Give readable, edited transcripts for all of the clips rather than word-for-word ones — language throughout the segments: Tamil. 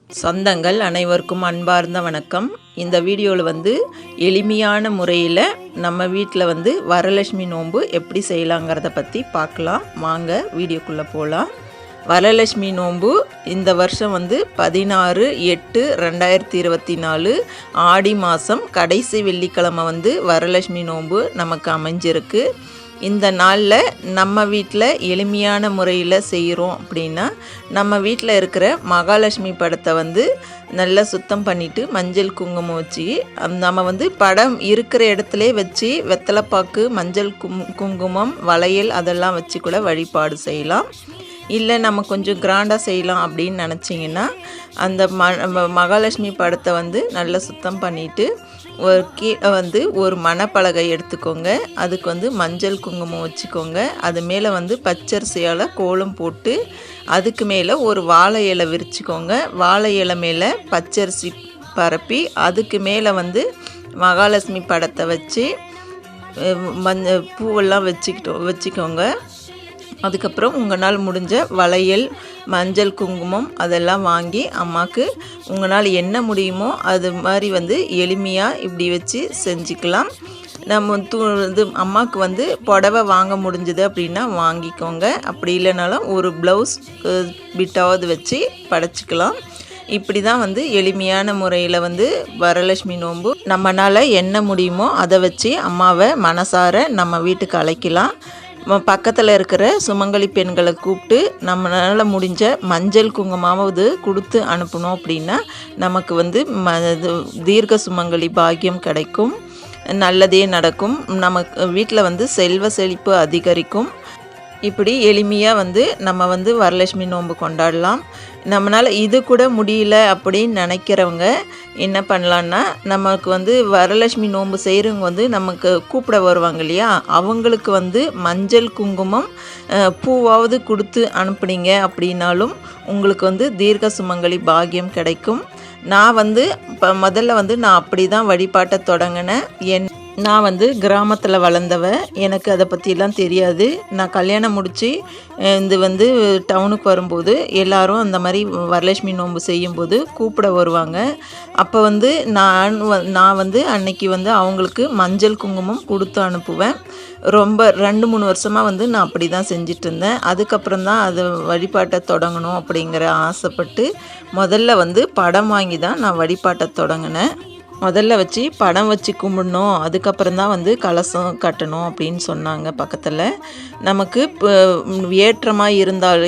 சொந்தங்கள் அனைவருக்கும் அன்பார்ந்த வணக்கம். இந்த வீடியோவில் எளிமையான முறையில் நம்ம வீட்டில் வரலட்சுமி நோன்பு எப்படி செய்யலாங்கிறத பற்றி பார்க்கலாம். வாங்க வீடியோக்குள்ளே போகலாம். வரலட்சுமி நோன்பு இந்த வருஷம் 16/8/2024 ஆடி மாதம் கடைசி வெள்ளிக்கிழமை வரலட்சுமி நோன்பு நமக்கு அமைஞ்சிருக்கு. இந்த நாளில் நம்ம வீட்டில் எளிமையான முறையில் செய்கிறோம் அப்படின்னா, நம்ம வீட்டில் இருக்கிற மகாலட்சுமி படத்தை நல்லா சுத்தம் பண்ணிவிட்டு மஞ்சள் குங்குமம் வச்சு நம்ம படம் இருக்கிற இடத்துல வச்சு வெத்தலைப்பாக்கு, மஞ்சள் குங்குமம், வளையல் அதெல்லாம் வச்சு கூட வழிபாடு செய்யலாம். இல்லை நம்ம கொஞ்சம் கிராண்டாக செய்யலாம் அப்படின்னு நினச்சிங்கன்னா, அந்த மகாலட்சுமி படத்தை நல்லா சுத்தம் பண்ணிவிட்டு ஒரு கீழே ஒரு மணப்பலகை எடுத்துக்கோங்க. அதுக்கு மஞ்சள் குங்குமம் வச்சுக்கோங்க. அது மேலே பச்சரிசியால் கோலம் போட்டு அதுக்கு மேலே ஒரு வாழை இலை விரிச்சிக்கோங்க. வாழை இலை மேலே பச்சரிசி பரப்பி அதுக்கு மேலே மகாலட்சுமி படத்தை வச்சு பூவெல்லாம் வச்சுக்கோங்க. அதுக்கப்புறம் உங்களால் முடிஞ்ச வளையல், மஞ்சள் குங்குமம் அதெல்லாம் வாங்கி அம்மாவுக்கு உங்களால் என்ன முடியுமோ அது மாதிரி எளிமையாக இப்படி வச்சு செஞ்சுக்கலாம். நம்ம அம்மாவுக்கு புடவை வாங்க முடிஞ்சது அப்படின்னா வாங்கிக்கோங்க. அப்படி இல்லைனாலும் ஒரு ப்ளவுஸ் பிட்டாவது வச்சு படைச்சிக்கலாம். இப்படி தான் எளிமையான முறையில் வரலட்சுமி நோன்பு நம்மளால் என்ன முடியுமோ அதை வச்சு அம்மாவை மனசார நம்ம வீட்டுக்கு அழைக்கலாம். பக்கத்தில் இருக்கிற சுமங்கலி பெண்களை கூப்பிட்டு நம்மளால் முடிஞ்ச மஞ்சள் குங்குமாவது கொடுத்து அனுப்பணும் அப்படின்னா நமக்கு தீர்க்க சுமங்கலி பாக்கியம் கிடைக்கும், நல்லதே நடக்கும், நமக்கு வீட்டில் செல்வ செழிப்பு அதிகரிக்கும். இப்படி எளிமையாக நம்ம வரலட்சுமி நோன்பு கொண்டாடலாம். நம்மளால் இது கூட முடியல அப்படின்னு நினைக்கிறவங்க என்ன பண்ணலான்னா, நமக்கு வரலட்சுமி நோன்பு செய்கிறவங்க நமக்கு கூப்பிட வருவாங்க இல்லையா, அவங்களுக்கு மஞ்சள் குங்குமம் பூவாவது கொடுத்து அனுப்புனீங்க அப்படின்னாலும் உங்களுக்கு தீர்க்க சுமங்கலி பாக்கியம் கிடைக்கும். நான் இப்போ முதல்ல நான் அப்படி தான் வழிபாட்டை தொடங்கினேன். நான் கிராமத்தில் வளர்ந்தவ, எனக்கு அதை பற்றிலாம் தெரியாது. நான் கல்யாணம் முடித்து இது டவுனுக்கு வரும்போது எல்லோரும் அந்த மாதிரி வரலட்சுமி நோன்பு செய்யும்போது கூப்பிட வருவாங்க. அப்போ நான் அன்னைக்கு அவங்களுக்கு மஞ்சள் குங்குமம் கொடுத்து அனுப்புவேன். ரொம்ப 2-3 வருஷமாக நான் அப்படி தான் செஞ்சிட்டு இருந்தேன். அதுக்கப்புறம் தான் அது வழிபாட்டை தொடங்கணும் அப்படிங்கிற ஆசைப்பட்டு முதல்ல படம் வாங்கி தான் நான் வழிபாட்டை தொடங்கினேன். முதல்ல வச்சு படம் வச்சு கும்பிடணும், அதுக்கப்புறம் தான் கலசம் கட்டணும் அப்படின்னு சொன்னாங்க. பக்கத்தில் நமக்கு ஏற்றமாக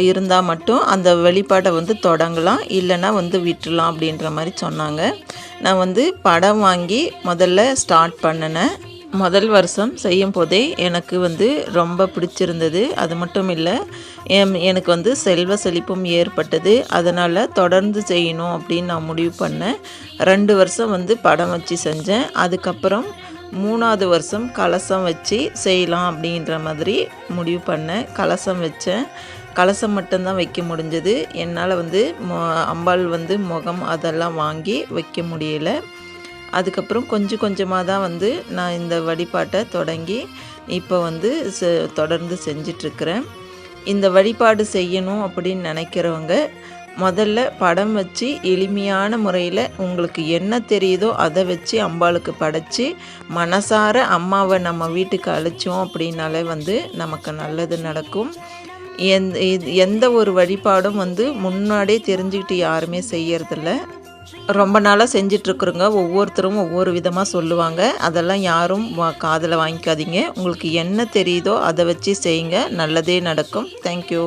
இருந்தால் மட்டும் அந்த வழிபாட்டை தொடங்கலாம், இல்லைன்னா விட்டுடலாம் அப்படின்ற மாதிரி சொன்னாங்க. நான் படம் வாங்கி முதல்ல ஸ்டார்ட் பண்ணினேன். முதல் வருஷம் செய்யும் போதே எனக்கு ரொம்ப பிடிச்சிருந்தது. அது மட்டும் இல்லை, எனக்கு செல்வ செழிப்பும் ஏற்பட்டது. அதனால் தொடர்ந்து செய்யணும் அப்படின்னு நான் முடிவு பண்ணேன். 2 வருஷம் படம் வச்சு செஞ்சேன். அதுக்கப்புறம் 3ஆவது வருஷம் கலசம் வச்சு செய்யலாம் அப்படின்ற மாதிரி முடிவு பண்ணேன். கலசம் வச்சேன். கலசம் மட்டும்தான் வைக்க முடிஞ்சது. என்னால் அம்பாள் முகம் அதெல்லாம் வாங்கி வைக்க முடியலை. அதுக்கப்புறம் கொஞ்சம் கொஞ்சமாக தான் நான் இந்த வழிபாட்டை தொடங்கி இப்போ தொடர்ந்து செஞ்சிட்ருக்கிறேன். இந்த வழிபாடு செய்யணும் அப்படின்னு நினைக்கிறவங்க முதல்ல படம் வச்சு எளிமையான முறையில் உங்களுக்கு என்ன தெரியுதோ அதை வச்சு அம்பாளுக்கு படைச்சி மனசார அம்மாவை நம்ம வீட்டுக்கு அழைச்சோம் அப்படின்னாலே நமக்கு நல்லது நடக்கும். எந்த ஒரு வழிபாடும் முன்னாடியே தெரிஞ்சுக்கிட்டு யாருமே செய்யறதில்ல. ரொம்ப நாளாக செஞ்சிட்ருக்குறோங்க. ஒவ்வொருத்தரும் ஒவ்வொரு விதமாக சொல்லுவாங்க. அதெல்லாம் யாரும் காதில் வாங்கிக்காதீங்க. உங்களுக்கு என்ன தெரியுதோ அதை வச்சு செய்யுங்க, நல்லதே நடக்கும். தேங்க்யூ.